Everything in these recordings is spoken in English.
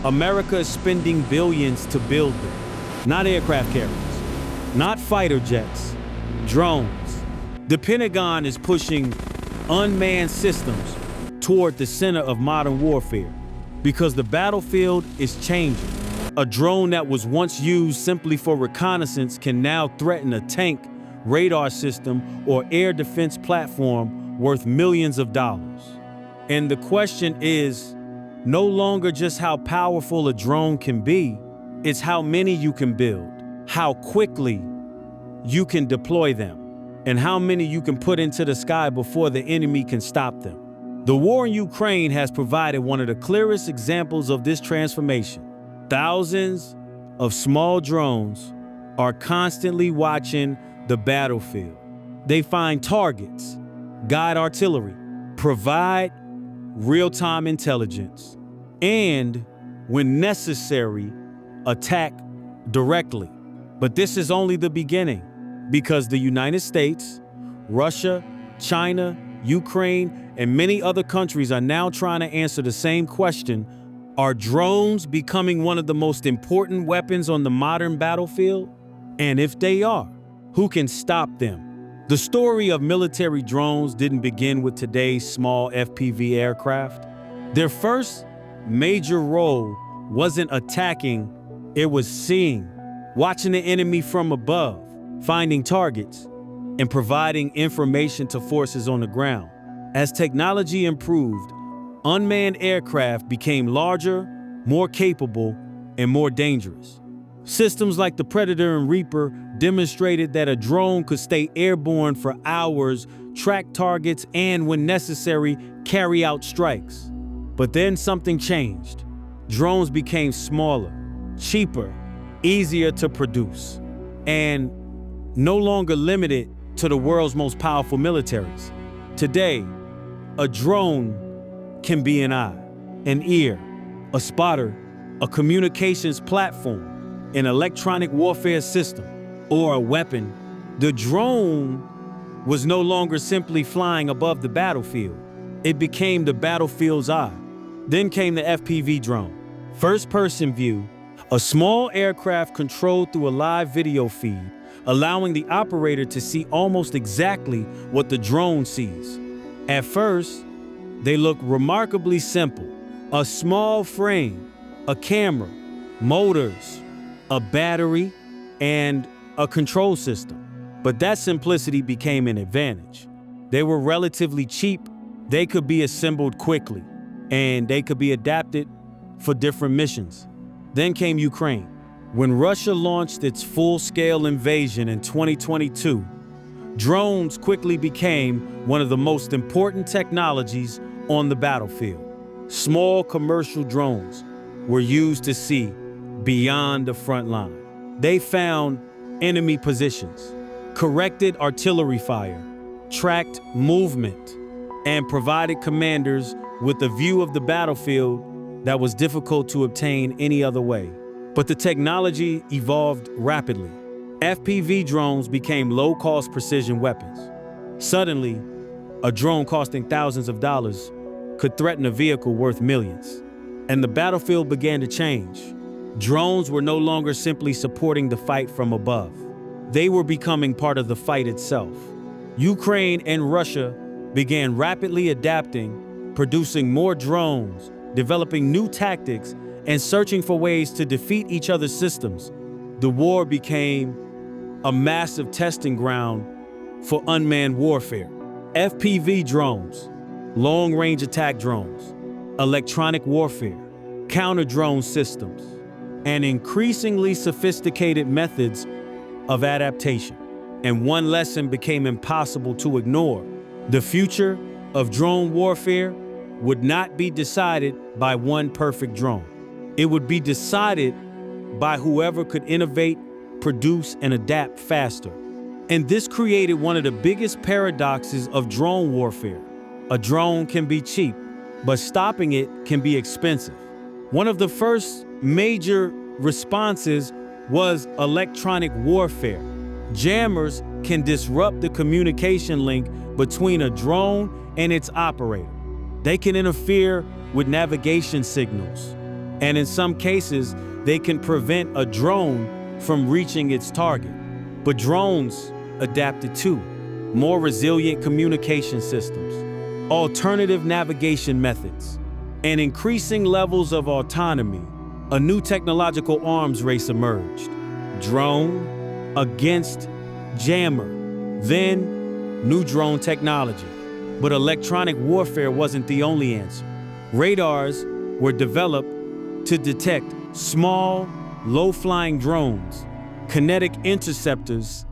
America is spending billions to build them. Not aircraft carriers, not fighter jets, drones. The Pentagon is pushing unmanned systems toward the center of modern warfare because the battlefield is changing. A drone that was once used simply for reconnaissance can now threaten a tank, radar system, or air defense platform worth millions of dollars. And the question is no longer just how powerful a drone can be, it's how many you can build, how quickly you can deploy them, and how many you can put into the sky before the enemy can stop them. The war in Ukraine has provided one of the clearest examples of this transformation. Thousands of small drones are constantly watching the battlefield. They find targets, guide artillery, provide real-time intelligence, and, when necessary, attack directly. But this is only the beginning, because the United States, Russia, China, Ukraine, and many other countries are now trying to answer the same question: are drones becoming one of the most important weapons on the modern battlefield? And if they are, who can stop them? The story of military drones didn't begin with today's small FPV aircraft. Their first major role wasn't attacking, it was seeing, watching the enemy from above, finding targets, and providing information to forces on the ground. As technology improved, unmanned aircraft became larger, more capable, and more dangerous. Systems like the Predator and Reaper demonstrated that a drone could stay airborne for hours, track targets, and, when necessary, carry out strikes. But then something changed. Drones became smaller, cheaper, easier to produce, and no longer limited to the world's most powerful militaries. Today, a drone can be an eye, an ear, a spotter, a communications platform, an electronic warfare system, or a weapon. The drone was no longer simply flying above the battlefield. It became the battlefield's eye. Then came the FPV drone. First-person view, a small aircraft controlled through a live video feed, allowing the operator to see almost exactly what the drone sees. At first, they look remarkably simple. A small frame, a camera, motors, a battery, and a control system. But that simplicity became an advantage. They were relatively cheap, they could be assembled quickly, and they could be adapted for different missions. Then came Ukraine. When Russia launched its full-scale invasion in 2022, drones quickly became one of the most important technologies on the battlefield. Small commercial drones were used to see beyond the front line. They found enemy positions, corrected artillery fire, tracked movement, and provided commanders with a view of the battlefield that was difficult to obtain any other way. But the technology evolved rapidly. FPV drones became low-cost precision weapons. Suddenly, a drone costing thousands of dollars could threaten a vehicle worth millions. And the battlefield began to change. Drones were no longer simply supporting the fight from above. They were becoming part of the fight itself. Ukraine and Russia began rapidly adapting, producing more drones, developing new tactics, and searching for ways to defeat each other's systems. The war became a massive testing ground for unmanned warfare. FPV drones, long-range attack drones, electronic warfare, counter-drone systems, and increasingly sophisticated methods of adaptation. And one lesson became impossible to ignore. The future of drone warfare would not be decided by one perfect drone. It would be decided by whoever could innovate, produce, and adapt faster. And this created one of the biggest paradoxes of drone warfare. A drone can be cheap, but stopping it can be expensive. One of the first major responses was electronic warfare. Jammers can disrupt the communication link between a drone and its operator. They can interfere with navigation signals And in some cases, they can prevent a drone from reaching its target. But drones adapted too. More resilient communication systems, alternative navigation methods, and increasing levels of autonomy. A new technological arms race emerged. Drone against jammer. Then, new drone technology. But electronic warfare wasn't the only answer. Radars were developed to detect small, low-flying drones. Kinetic interceptors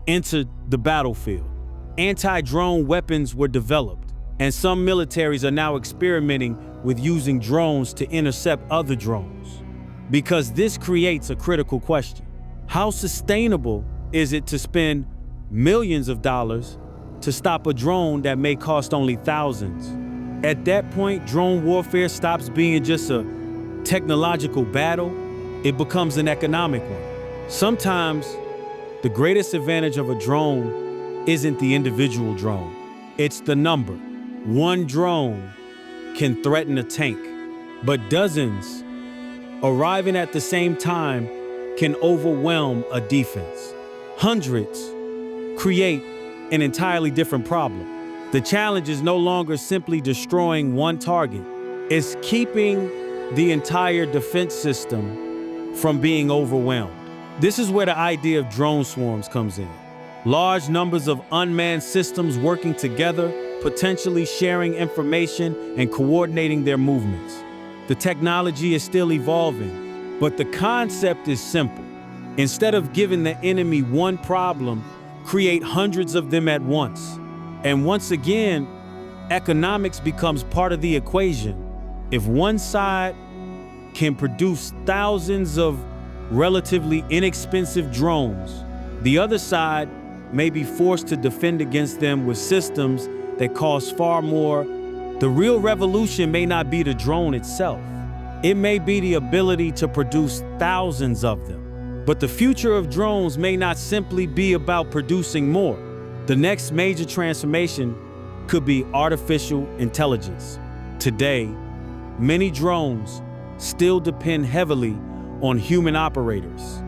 entered the battlefield. Anti-drone weapons were developed, and some militaries are now experimenting with using drones to intercept other drones. Because this creates a critical question. How sustainable is it to spend millions of dollars to stop a drone that may cost only thousands? At that point, drone warfare stops being just a technological battle. It becomes an economic one. Sometimes, the greatest advantage of a drone isn't the individual drone. It's the number. One drone can threaten a tank, but dozens arriving at the same time can overwhelm a defense. Hundreds create an entirely different problem. The challenge is no longer simply destroying one target. It's keeping the entire defense system from being overwhelmed. This is where the idea of drone swarms comes in. Large numbers of unmanned systems working together, potentially sharing information and coordinating their movements. The technology is still evolving, but the concept is simple. Instead of giving the enemy one problem, create hundreds of them at once. And once again, economics becomes part of the equation. If one side can produce thousands of relatively inexpensive drones, the other side may be forced to defend against them with systems that cost far more. The real revolution may not be the drone itself. It may be the ability to produce thousands of them. But the future of drones may not simply be about producing more. The next major transformation could be artificial intelligence. Today, many drones still depend heavily on human operators.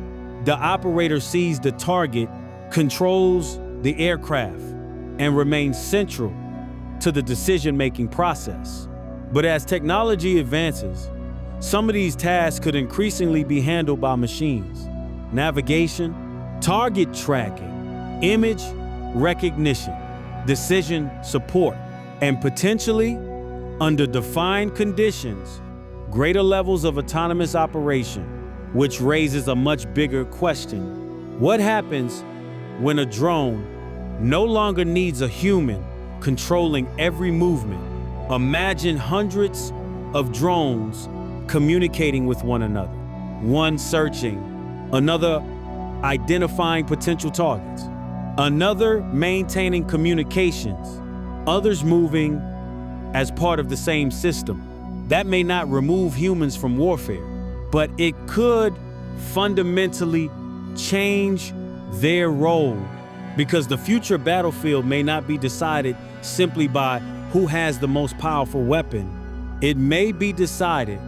The operator sees the target, controls the aircraft, and remains central to the decision-making process. But as technology advances, some of these tasks could increasingly be handled by machines. Navigation, target tracking, image recognition, decision support, and potentially, under defined conditions, greater levels of autonomous operation, which raises a much bigger question. What happens when a drone no longer needs a human controlling every movement? Imagine hundreds of drones communicating with one another, one searching, another identifying potential targets, another maintaining communications, others moving as part of the same system. That may not remove humans from warfare, but it could fundamentally change their role, because the future battlefield may not be decided simply by who has the most powerful weapon. It may be decided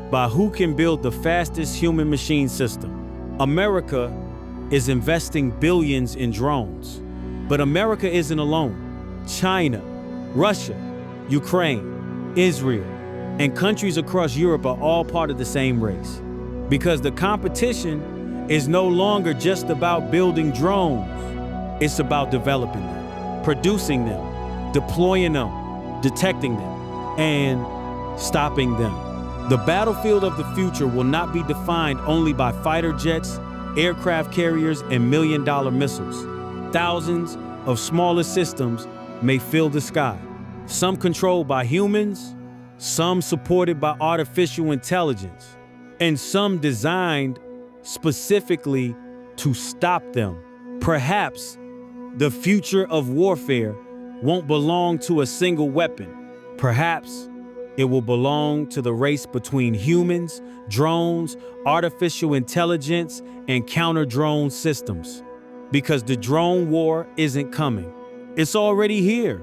by who can build the fastest human-machine system. America is investing billions in drones, but America isn't alone. China, Russia, Ukraine, Israel, and countries across Europe are all part of the same race, because the competition is no longer just about building drones. It's about developing them, producing them, deploying them, detecting them, and stopping them. The battlefield of the future will not be defined only by fighter jets, aircraft carriers, and million-dollar missiles. Thousands of smaller systems may fill the sky, some controlled by humans, some supported by artificial intelligence, and some designed specifically to stop them. Perhaps the future of warfare won't belong to a single weapon. Perhaps it will belong to the race between humans, drones, artificial intelligence, and counter-drone systems. Because the drone war isn't coming. It's already here.